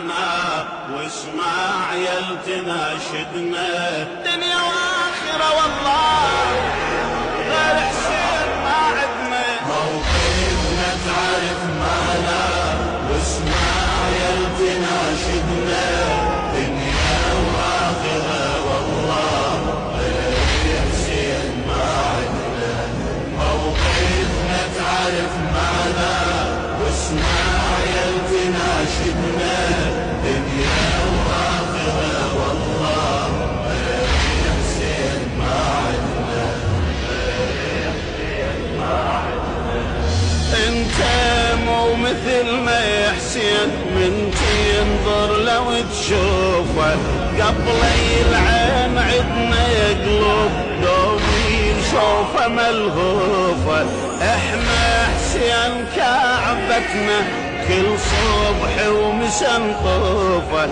معنا واسمع يل تناشدنا دنيا واخرة والله غير حسين ما عدنا موقفنا تعرف معنا واسمع يل تناشدنا دنيا واخرة والله غير حسين ما عدنا موقفنا تعرف معنا واسمع يل تناشدنا دنيا واخرة والله غير حسين ما عدنا انت مو مثل ما حسين من تنظر لو تشوفه قبل العين عدنا قلوب دوبي نشوفه ملهوفه احنا حسين كعبتنا كل صبح ومسا نطوفه